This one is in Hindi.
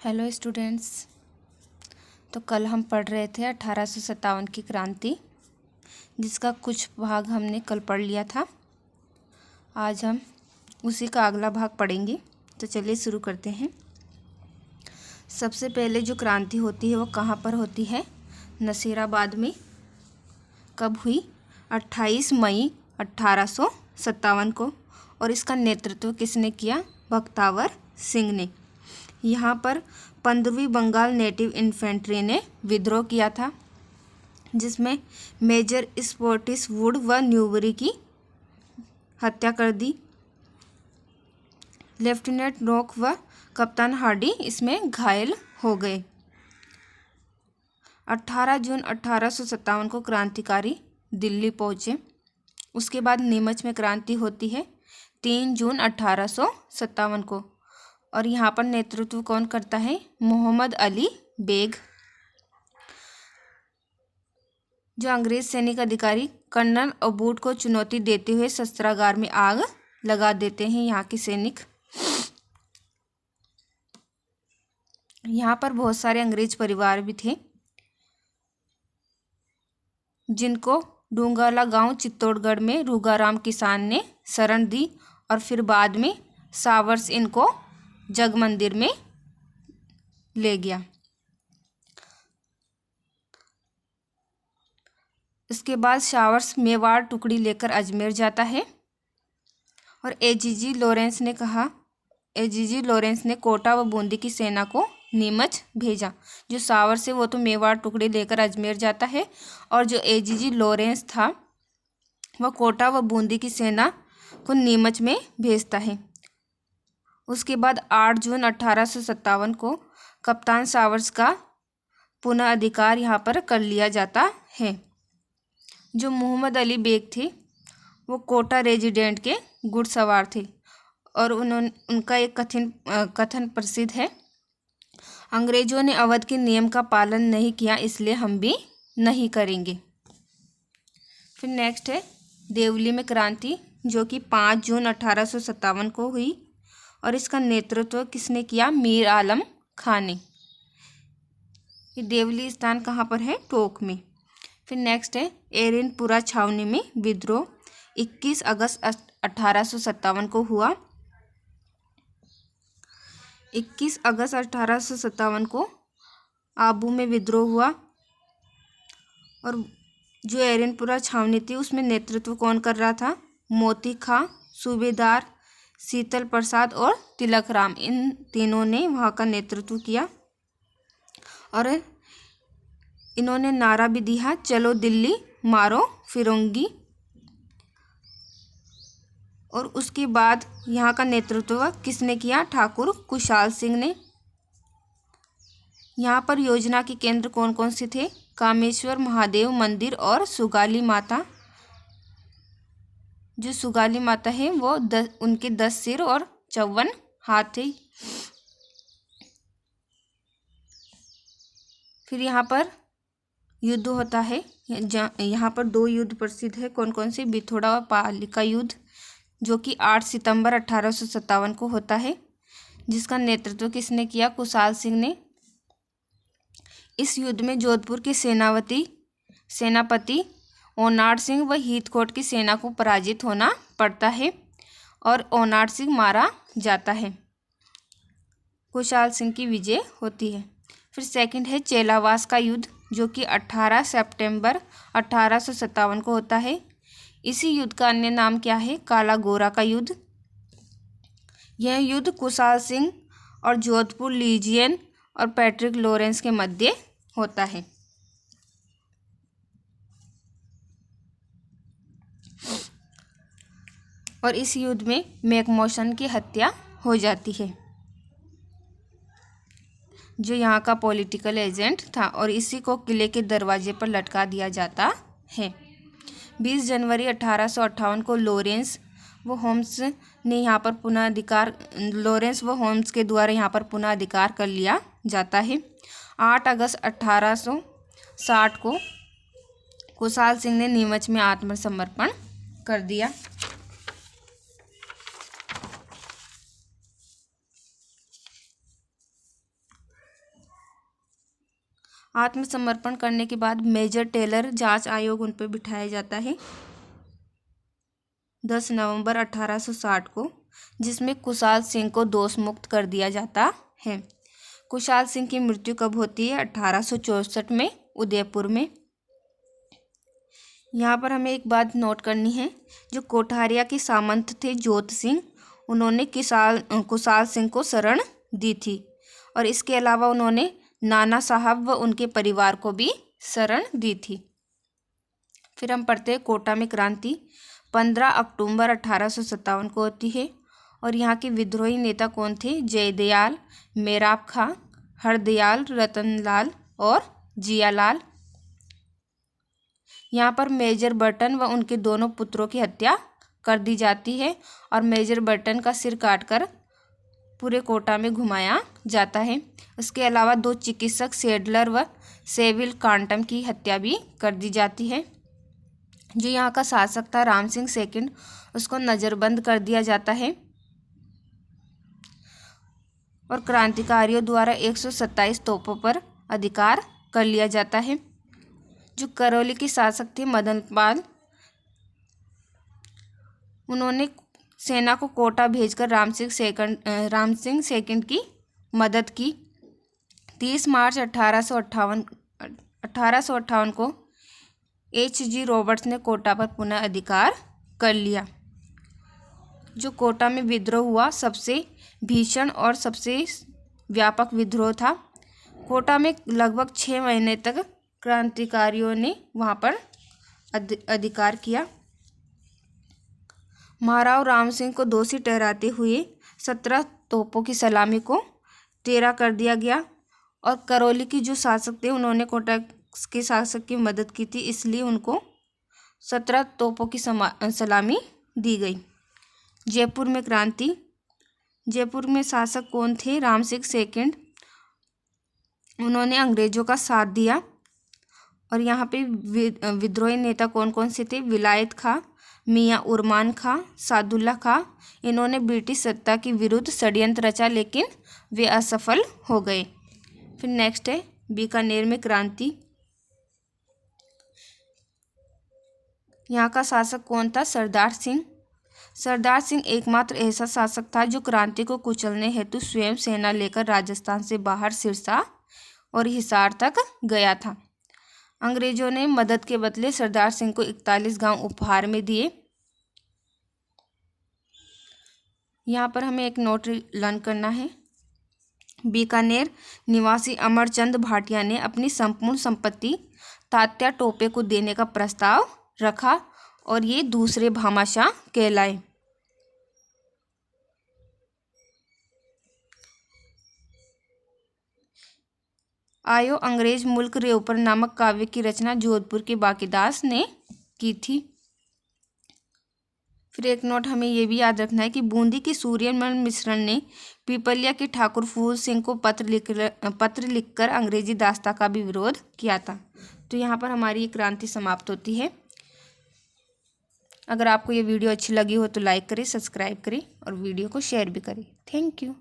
Hello students. तो कल हम पढ़ रहे थे 1857 की क्रांति, जिसका कुछ भाग हमने कल पढ़ लिया था। आज हम उसी का अगला भाग पढ़ेंगे। तो चलिए शुरू करते हैं। सबसे पहले जो क्रांति होती है वो कहाँ पर होती है? नसीराबाद में। कब हुई? 28 मई 1857 को। और इसका नेतृत्व किसने किया? बख्तावर सिंह ने। यहाँ पर 15वीं बंगाल नेटिव इन्फेंट्री ने विद्रोह किया था, जिसमें मेजर स्पोर्टिस वुड व न्यूबरी की हत्या कर दी। लेफ्टिनेंट नोक व कप्तान हार्डी इसमें घायल हो गए। 18 जून 1857 को क्रांतिकारी दिल्ली पहुँचे। उसके बाद नीमच में क्रांति होती है 3 जून 1857 को। और यहाँ पर नेतृत्व कौन करता है? मोहम्मद अली बेग। जो अंग्रेज सैनिक अधिकारी कर्नल अबूट को चुनौती देते हुए शस्त्रागार में आग लगा देते हैं यहाँ के सैनिक। यहाँ पर बहुत सारे अंग्रेज परिवार भी थे, जिनको डूंगाला गांव चित्तौड़गढ़ में रूगाराम किसान ने शरण दी। और फिर बाद में सावर्स इनको जग मंदिर में ले गया। इसके बाद सावर्स मेवाड़ टुकड़ी लेकर अजमेर जाता है। और एजीजी लॉरेंस ने कोटा व बूंदी की सेना को नीमच भेजा। जो सावर्स है वो तो मेवाड़ टुकड़ी लेकर अजमेर जाता है, और जो एजीजी लॉरेंस था वह कोटा व बूंदी की सेना को नीमच में भेजता है। उसके बाद 8 जून 1857 को कप्तान सावर्स का पुनः अधिकार यहाँ पर कर लिया जाता है। जो मोहम्मद अली बेग थे वो कोटा रेजिडेंट के घुड़सवार थे, और उनका एक कथन प्रसिद्ध है, अंग्रेजों ने अवध के नियम का पालन नहीं किया, इसलिए हम भी नहीं करेंगे। फिर नेक्स्ट है देवली में क्रांति, जो कि 5 जून 1857 को हुई। और इसका नेतृत्व किसने किया? मीर आलम खां ने। ये देवली स्थान कहाँ पर है? टोंक में। फिर नेक्स्ट है एरनपुरा छावनी में विद्रोह, 21 अगस्त 1857 को हुआ। 21 अगस्त 1857 को आबू में विद्रोह हुआ। और जो एरनपुरा छावनी थी उसमें नेतृत्व कौन कर रहा था? मोती खां, सूबेदार शीतल प्रसाद और तिलक राम, इन तीनों ने वहाँ का नेतृत्व किया। और इन्होंने नारा भी दिया, चलो दिल्ली मारो फिरंगी। और उसके बाद यहाँ का नेतृत्व किसने किया? ठाकुर कुशाल सिंह ने। यहाँ पर योजना के केंद्र कौन कौन से थे? कामेश्वर महादेव मंदिर और सुगाली माता। जो सुगाली माता है वो उनके 10 सिर और 54 हाथ थे। फिर यहाँ पर युद्ध होता है। यहाँ पर 2 युद्ध प्रसिद्ध है। कौन कौन से? बिथोड़ा और पालिका युद्ध, जो कि 8 सितंबर 1857 को होता है, जिसका नेतृत्व किसने किया? कुशाल सिंह ने। इस युद्ध में जोधपुर के सेनापति ओनाड सिंह व हीथकोट की सेना को पराजित होना पड़ता है, और ओनाड सिंह मारा जाता है। कुशाल सिंह की विजय होती है। फिर सेकंड है चेलावास का युद्ध, जो कि 18 सितंबर 1857 को होता है। इसी युद्ध का अन्य नाम क्या है? काला गोरा का युद्ध। यह युद्ध कुशाल सिंह और जोधपुर लीजियन और पैट्रिक लॉरेंस के मध्य होता है। और इस युद्ध में मैकमोशन की हत्या हो जाती है, जो यहाँ का पॉलिटिकल एजेंट था, और इसी को किले के दरवाजे पर लटका दिया जाता है। 20 जनवरी 1858 को लॉरेंस व होम्स के द्वारा यहाँ पर पुनः अधिकार कर लिया जाता है। 8 अगस्त 1860 को कुशाल सिंह ने नीमच में आत्मसमर्पण कर दिया। आत्मसमर्पण करने के बाद मेजर टेलर जांच आयोग उन पर बिठाया जाता है 10 नवंबर 1860 को, जिसमें कुशाल सिंह को दोष मुक्त कर दिया जाता है। कुशाल सिंह की मृत्यु कब होती है? 1864 में उदयपुर में। यहाँ पर हमें एक बात नोट करनी है, जो कोठारिया के सामंत थे जोत सिंह, उन्होंने कुशाल सिंह को शरण दी थी और इसके अलावा उन्होंने नाना साहब व उनके परिवार को भी शरण दी थी। फिर हम पढ़ते हैं कोटा में क्रांति 15 अक्टूबर 1857 को होती है और यहाँ के विद्रोही नेता कौन थे? जयदयाल, मेराब खां, हरदयाल, रतनलाल और जियालाल। यहाँ पर मेजर बर्टन व उनके दोनों पुत्रों की हत्या कर दी जाती है और मेजर बर्टन का सिर काटकर पूरे कोटा में घुमाया जाता है। इसके अलावा 2 चिकित्सक सेडलर व सेविल कांटम की हत्या भी कर दी जाती है। जो यहाँ का शासक था राम सिंह सेकंड, उसको नज़रबंद कर दिया जाता है और क्रांतिकारियों द्वारा 127 तोपों पर अधिकार कर लिया जाता है। जो करौली के शासक थे मदन पाल, उन्होंने सेना को कोटा भेजकर राम सिंह सेकंड की मदद की। 30 मार्च 1858 को H.G. रॉबर्ट्स ने कोटा पर पुनः अधिकार कर लिया। जो कोटा में विद्रोह हुआ सबसे भीषण और सबसे व्यापक विद्रोह था। कोटा में लगभग 6 महीने तक क्रांतिकारियों ने वहाँ पर अधिकार किया। महाराव राम सिंह को दोषी ठहराते हुए 17 तोपों की सलामी को 13 कर दिया गया और करौली की जो शासक थे उन्होंने कोटा के शासक की मदद की थी, इसलिए उनको 17 तोपों की सलामी दी गई। जयपुर में क्रांति। जयपुर में शासक कौन थे? राम सिंह सेकंड, उन्होंने अंग्रेजों का साथ दिया और यहाँ पे विद्रोही नेता कौन कौन से थे? विलायत खां, मियाँ उरमान खां, सादुल्ला खां। इन्होंने ब्रिटिश सत्ता के विरुद्ध षड्यंत्र रचा लेकिन वे असफल हो गए। फिर नेक्स्ट है बीकानेर में क्रांति। यहाँ का शासक कौन था? सरदार सिंह। सरदार सिंह एकमात्र ऐसा शासक था जो क्रांति को कुचलने हेतु स्वयं सेना लेकर राजस्थान से बाहर सिरसा और हिसार तक गया था। अंग्रेजों ने मदद के बदले सरदार सिंह को 41 गांव उपहार में दिए। यहाँ पर हमें एक नोट लर्न करना है। बीकानेर निवासी अमरचंद भाटिया ने अपनी संपूर्ण संपत्ति तात्या टोपे को देने का प्रस्ताव रखा और ये दूसरे भामाशाह कहलाए। आयो अंग्रेज मुल्क रे ऊपर नामक काव्य की रचना जोधपुर के बाकीदास ने की थी। फिर एक नोट हमें ये भी याद रखना है कि बूंदी के सूर्यमल मिश्रण ने पीपलिया के ठाकुर फूल सिंह को पत्र लिखकर अंग्रेजी दास्ता का भी विरोध किया था। तो यहाँ पर हमारी ये क्रांति समाप्त होती है। अगर आपको ये वीडियो अच्छी लगी हो तो लाइक करें, सब्सक्राइब करें और वीडियो को शेयर भी करें। Thank you.